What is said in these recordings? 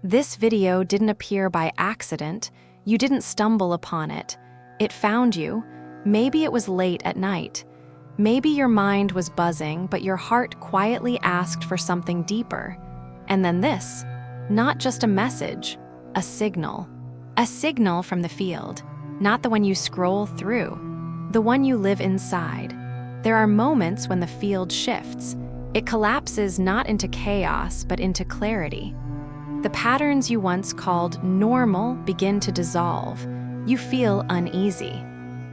This video didn't appear by accident. You didn't stumble upon it. It found you. Maybe it was late at night. Maybe your mind was buzzing, but your heart quietly asked for something deeper. And then this, not just a message, a signal. A signal from the field, not the one you scroll through, the one you live inside. There are moments when the field shifts. It collapses not into chaos, but into clarity. The patterns you once called normal begin to dissolve. You feel uneasy,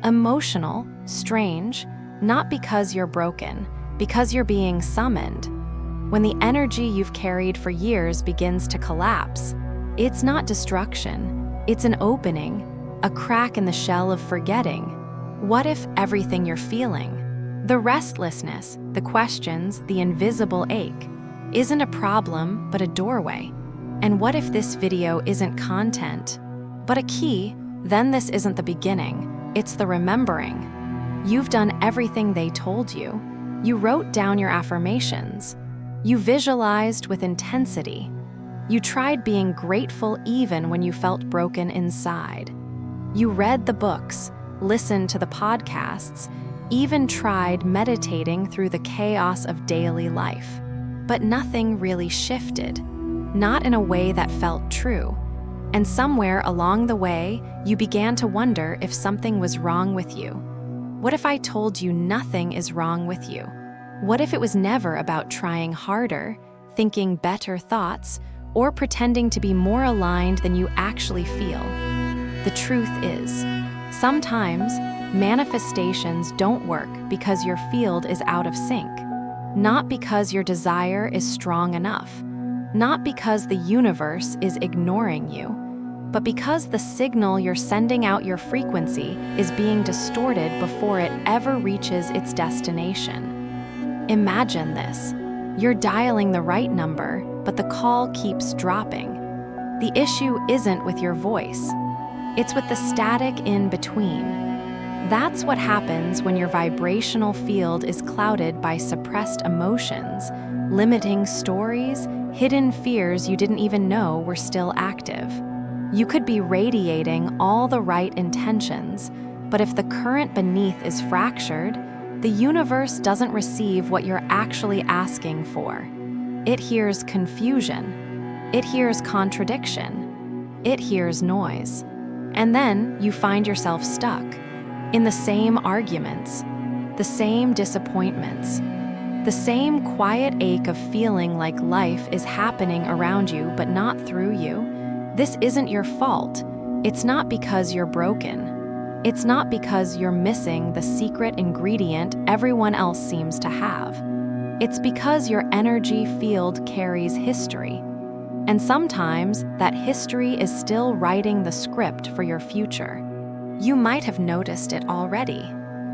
emotional, strange, not because you're broken, because you're being summoned. When the energy you've carried for years begins to collapse, it's not destruction, it's an opening, a crack in the shell of forgetting. What if everything you're feeling, the restlessness, the questions, the invisible ache, isn't a problem but a doorway? And what if this video isn't content, but a key? Then this isn't the beginning, it's the remembering. You've done everything they told you. You wrote down your affirmations. You visualized with intensity. You tried being grateful even when you felt broken inside. You read the books, listened to the podcasts, even tried meditating through the chaos of daily life. But nothing really shifted, not in a way that felt true. And somewhere along the way, you began to wonder if something was wrong with you. What if I told you nothing is wrong with you? What if it was never about trying harder, thinking better thoughts, or pretending to be more aligned than you actually feel? The truth is, sometimes manifestations don't work because your field is out of sync, not because your desire is strong enough, not because the universe is ignoring you, but because the signal you're sending out your frequency is being distorted before it ever reaches its destination. Imagine this. You're dialing the right number, but the call keeps dropping. The issue isn't with your voice. It's with the static in between. That's what happens when your vibrational field is clouded by suppressed emotions, limiting stories, hidden fears you didn't even know were still active. You could be radiating all the right intentions, but if the current beneath is fractured, the universe doesn't receive what you're actually asking for. It hears confusion. It hears contradiction. It hears noise. And then you find yourself stuck in the same arguments, the same disappointments, the same quiet ache of feeling like life is happening around you but not through you. This isn't your fault. It's not because you're broken. It's not because you're missing the secret ingredient everyone else seems to have. It's because your energy field carries history. And sometimes that history is still writing the script for your future. You might have noticed it already.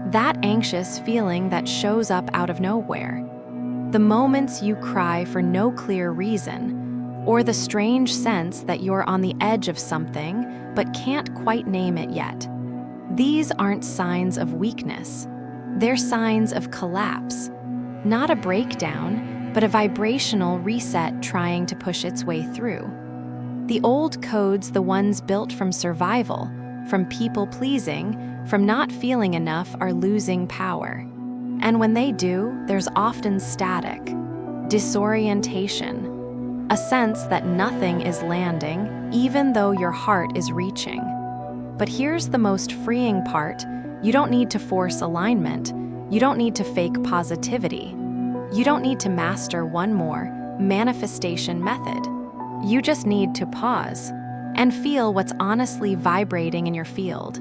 That anxious feeling that shows up out of nowhere. The moments you cry for no clear reason, or the strange sense that you're on the edge of something but can't quite name it yet. These aren't signs of weakness. They're signs of collapse. Not a breakdown, but a vibrational reset trying to push its way through. The old codes, the ones built from survival, from people-pleasing, from not feeling enough, are losing power. And when they do, there's often static, disorientation, a sense that nothing is landing, even though your heart is reaching. But here's the most freeing part. You don't need to force alignment. You don't need to fake positivity. You don't need to master one more manifestation method. You just need to pause and feel what's honestly vibrating in your field.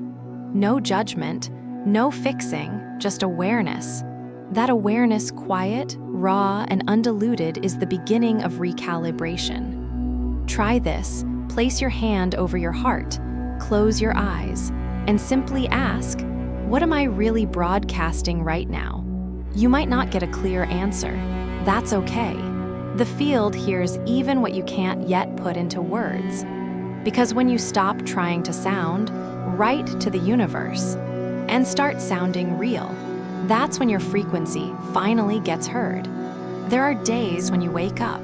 No judgment, no fixing, just awareness. That awareness, quiet, raw, and undiluted, is the beginning of recalibration. Try this. Place your hand over your heart, close your eyes, and simply ask, what am I really broadcasting right now? You might not get a clear answer. That's okay. The field hears even what you can't yet put into words. Because when you stop trying to sound right to the universe and start sounding real, that's when your frequency finally gets heard. There are days when you wake up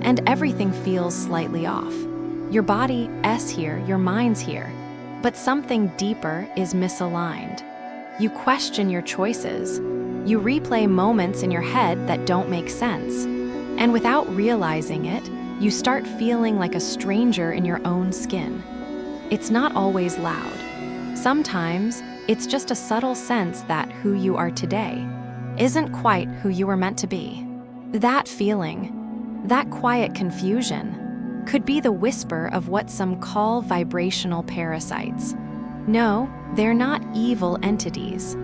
and everything feels slightly off. Your body's here, your mind's here. But something deeper is misaligned. You question your choices. You replay moments in your head that don't make sense. And without realizing it, you start feeling like a stranger in your own skin. It's not always loud. Sometimes, it's just a subtle sense that who you are today isn't quite who you were meant to be. That feeling, that quiet confusion, could be the whisper of what some call vibrational parasites. No, they're not evil entities.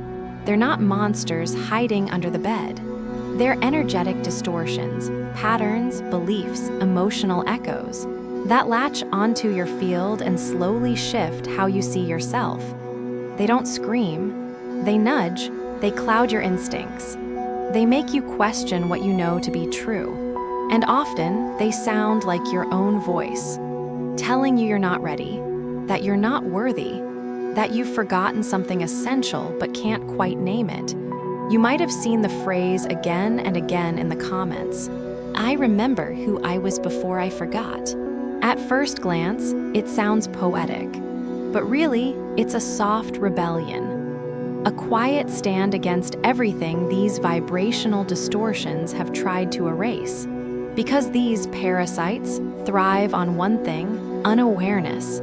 They're not monsters hiding under the bed. They're energetic distortions, patterns, beliefs, emotional echoes that latch onto your field and slowly shift how you see yourself. They don't scream, they nudge, they cloud your instincts. They make you question what you know to be true. And often, they sound like your own voice, telling you you're not ready, that you're not worthy, that you've forgotten something essential but can't quite name it. You might have seen the phrase again and again in the comments. I remember who I was before I forgot. At first glance, it sounds poetic, but really, it's a soft rebellion. A quiet stand against everything these vibrational distortions have tried to erase. Because these parasites thrive on one thing, unawareness.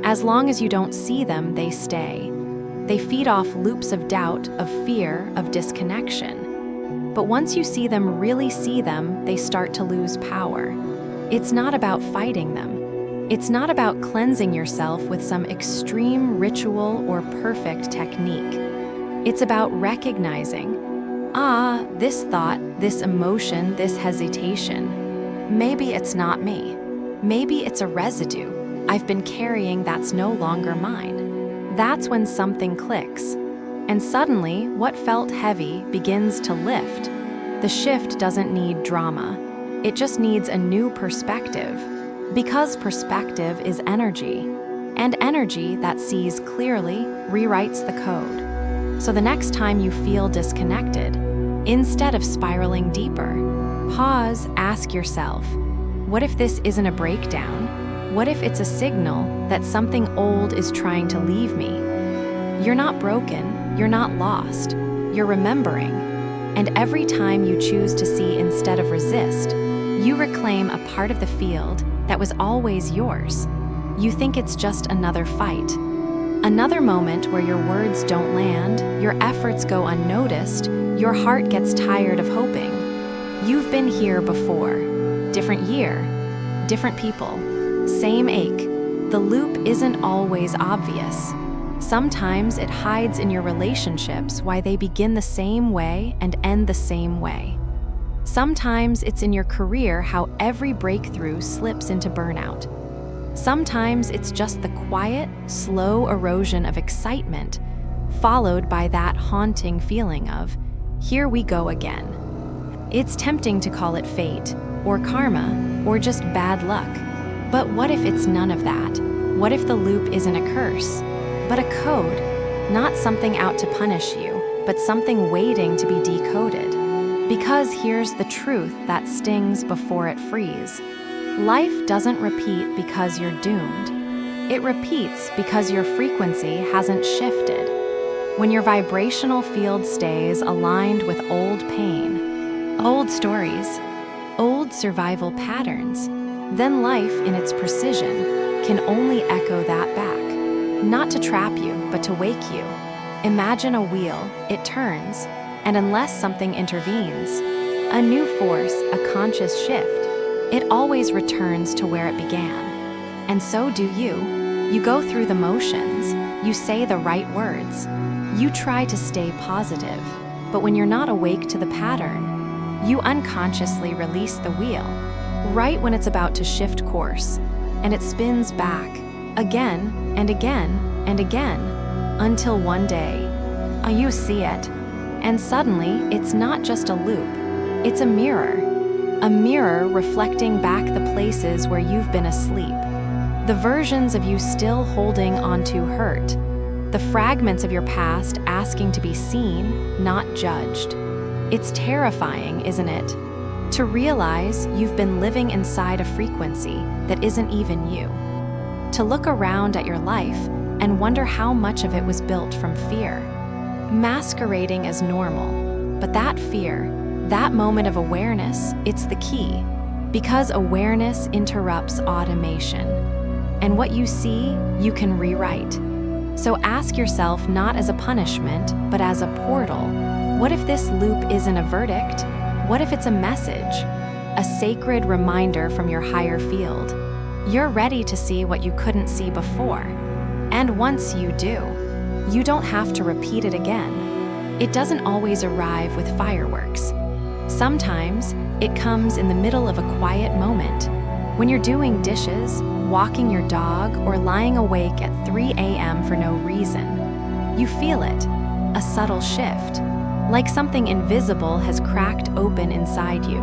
As long as you don't see them, they stay. They feed off loops of doubt, of fear, of disconnection. But once you really see them, they start to lose power. It's not about fighting them. It's not about cleansing yourself with some extreme ritual or perfect technique. It's about recognizing, this thought, this emotion, this hesitation. Maybe it's not me. Maybe it's a residue I've been carrying that's no longer mine. That's when something clicks. And suddenly, what felt heavy begins to lift. The shift doesn't need drama. It just needs a new perspective. Because perspective is energy. And energy that sees clearly rewrites the code. So the next time you feel disconnected, instead of spiraling deeper, pause, ask yourself, what if this isn't a breakdown? What if it's a signal that something old is trying to leave me? You're not broken, you're not lost, you're remembering. And every time you choose to see instead of resist, you reclaim a part of the field that was always yours. You think it's just another fight. Another moment where your words don't land, your efforts go unnoticed, your heart gets tired of hoping. You've been here before. Different year, different people. Same ache. The loop isn't always obvious. Sometimes it hides in your relationships why they begin the same way and end the same way. Sometimes it's in your career how every breakthrough slips into burnout. Sometimes it's just the quiet, slow erosion of excitement, followed by that haunting feeling of, here we go again. It's tempting to call it fate, or karma, or just bad luck. But what if it's none of that? What if the loop isn't a curse, but a code? Not something out to punish you, but something waiting to be decoded. Because here's the truth that stings before it frees. Life doesn't repeat because you're doomed. It repeats because your frequency hasn't shifted. When your vibrational field stays aligned with old pain, old stories, old survival patterns, then life in its precision can only echo that back. Not to trap you, but to wake you. Imagine a wheel, it turns, and unless something intervenes, a new force, a conscious shift, it always returns to where it began. And so do you. You go through the motions, you say the right words, you try to stay positive, but when you're not awake to the pattern, you unconsciously release the wheel, right when it's about to shift course, and it spins back, again and again and again, until one day, you see it, and suddenly it's not just a loop, it's a mirror reflecting back the places where you've been asleep, the versions of you still holding onto hurt, the fragments of your past asking to be seen, not judged. It's terrifying, isn't it? to realize you've been living inside a frequency that isn't even you, to look around at your life and wonder how much of it was built from fear, masquerading as normal. But that fear, that moment of awareness, it's the key, because awareness interrupts automation. And what you see, you can rewrite. So ask yourself not as a punishment, but as a portal. What if this loop isn't a verdict? What if it's a message? A sacred reminder from your higher field. You're ready to see what you couldn't see before. And once you do, you don't have to repeat it again. It doesn't always arrive with fireworks. Sometimes it comes in the middle of a quiet moment, when you're doing dishes, walking your dog, or lying awake at 3 a.m. for no reason. You feel it, a subtle shift, like something invisible has cracked open inside you.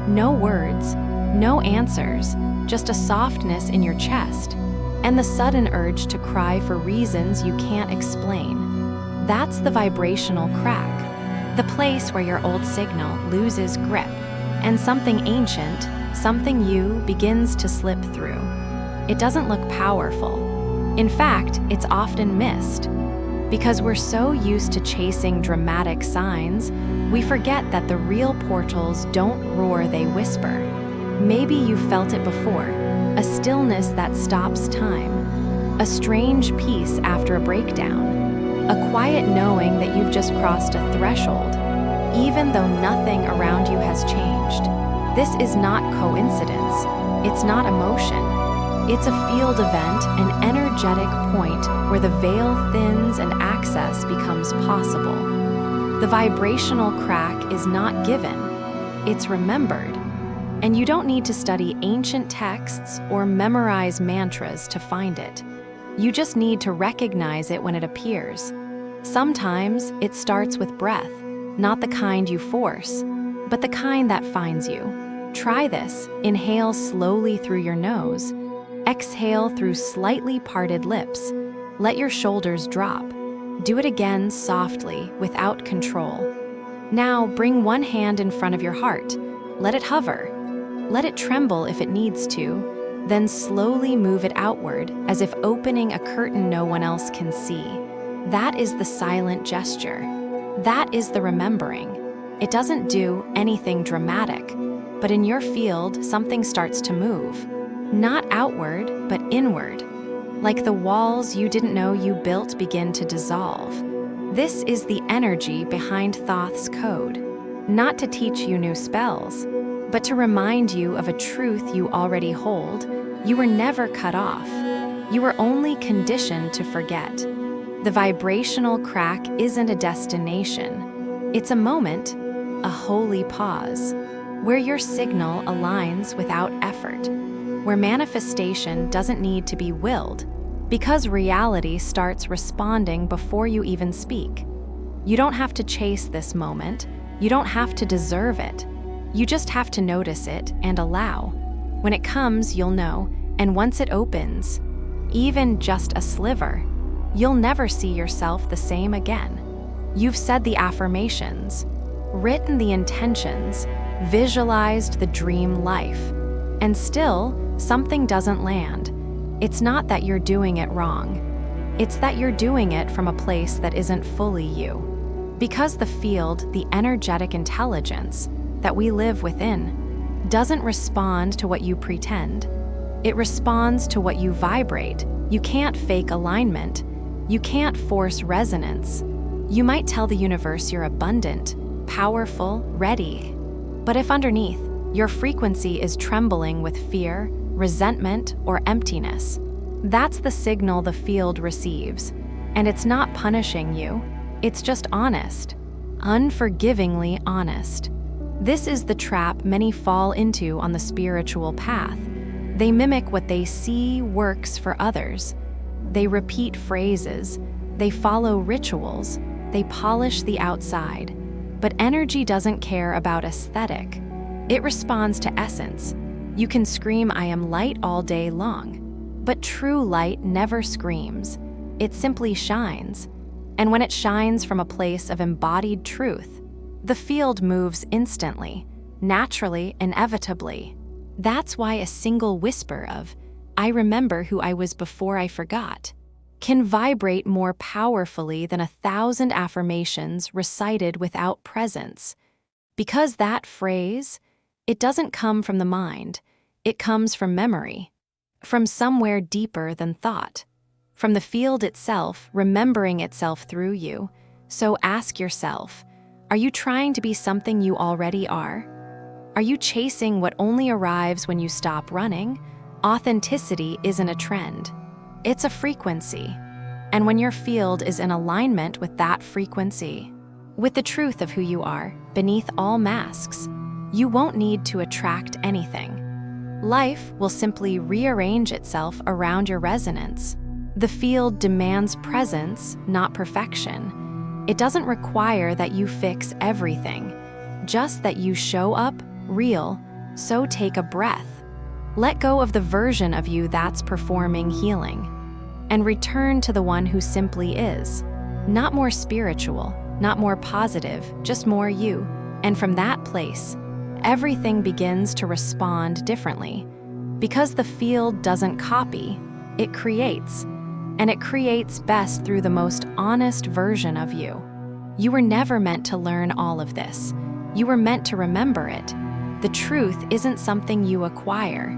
No words, no answers, just a softness in your chest, and the sudden urge to cry for reasons you can't explain. That's the vibrational crack. The place where your old signal loses grip, and something ancient, something you, begins to slip through. It doesn't look powerful. In fact, it's often missed. Because we're so used to chasing dramatic signs, we forget that the real portals don't roar, they whisper. Maybe you've felt it before, a stillness that stops time, a strange peace after a breakdown, a quiet knowing that you've just crossed a threshold, even though nothing around you has changed. This is not coincidence. It's not emotion. It's a field event, an energetic point where the veil thins and access becomes possible. The vibrational crack is not given. It's remembered. And you don't need to study ancient texts or memorize mantras to find it. You just need to recognize it when it appears. Sometimes it starts with breath, not the kind you force, but the kind that finds you. Try this. Inhale slowly through your nose. Exhale through slightly parted lips. Let your shoulders drop. Do it again softly, without control. Now bring one hand in front of your heart. Let it hover. Let it tremble if it needs to. Then slowly move it outward, as if opening a curtain no one else can see. That is the silent gesture. That is the remembering. It doesn't do anything dramatic, but in your field, something starts to move. Not outward, but inward. Like the walls you didn't know you built begin to dissolve. This is the energy behind Thoth's code. Not to teach you new spells, but to remind you of a truth you already hold. You were never cut off. You were only conditioned to forget. The vibrational crack isn't a destination. It's a moment, a holy pause, where your signal aligns without effort, where manifestation doesn't need to be willed, because reality starts responding before you even speak. You don't have to chase this moment. You don't have to deserve it. You just have to notice it and allow. When it comes, you'll know, and once it opens, even just a sliver, you'll never see yourself the same again. You've said the affirmations, written the intentions, visualized the dream life, and still, something doesn't land. It's not that you're doing it wrong. It's that you're doing it from a place that isn't fully you. Because the field, the energetic intelligence that we live within, doesn't respond to what you pretend. It responds to what you vibrate. You can't fake alignment. You can't force resonance. You might tell the universe you're abundant, powerful, ready. But if underneath, your frequency is trembling with fear, resentment, or emptiness, that's the signal the field receives. And it's not punishing you. It's just honest. Unforgivingly honest. This is the trap many fall into on the spiritual path. They mimic what they see works for others. They repeat phrases. They follow rituals. They polish the outside. But energy doesn't care about aesthetic. It responds to essence. You can scream, "I am light," all day long. But true light never screams. It simply shines. And when it shines from a place of embodied truth, the field moves instantly. naturally, inevitably. That's why a single whisper of, "I remember who I was before I forgot," can vibrate more powerfully than 1,000 affirmations recited without presence. Because that phrase, it doesn't come from the mind, it comes from memory, from somewhere deeper than thought, from the field itself remembering itself through you. So ask yourself, are you trying to be something you already are? Are you chasing what only arrives when you stop running? Authenticity isn't a trend, it's a frequency. And when your field is in alignment with that frequency, with the truth of who you are, beneath all masks, you won't need to attract anything. Life will simply rearrange itself around your resonance. The field demands presence, not perfection. It doesn't require that you fix everything, just that you show up, real. So take a breath. Let go of the version of you that's performing healing, and return to the one who simply is. Not more spiritual, not more positive, just more you. And from that place, everything begins to respond differently. Because the field doesn't copy, it creates. And it creates best through the most honest version of you. You were never meant to learn all of this. You were meant to remember it. The truth isn't something you acquire.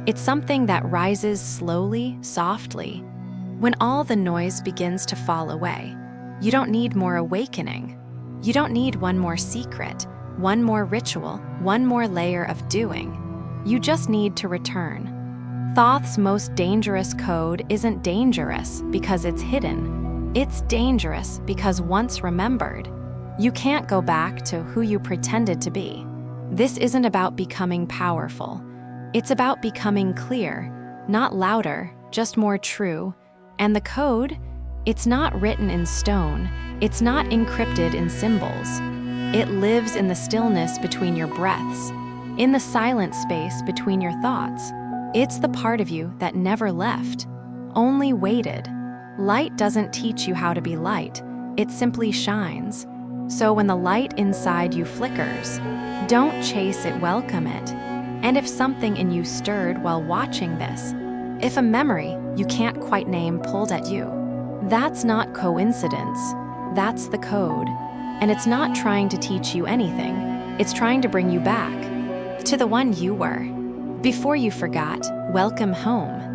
It's something that rises slowly, softly. When all the noise begins to fall away, you don't need more awakening. You don't need one more secret, one more ritual, one more layer of doing. You just need to return. Thoth's most dangerous code isn't dangerous because it's hidden. It's dangerous because once remembered, you can't go back to who you pretended to be. This isn't about becoming powerful. It's about becoming clear, not louder, just more true. And the code, it's not written in stone. It's not encrypted in symbols. It lives in the stillness between your breaths, in the silent space between your thoughts. It's the part of you that never left, only waited. Light doesn't teach you how to be light, it simply shines. So when the light inside you flickers, don't chase it, welcome it. And if something in you stirred while watching this, if a memory you can't quite name pulled at you, that's not coincidence, that's the code. And it's not trying to teach you anything, it's trying to bring you back to the one you were. Before you forgot, welcome home.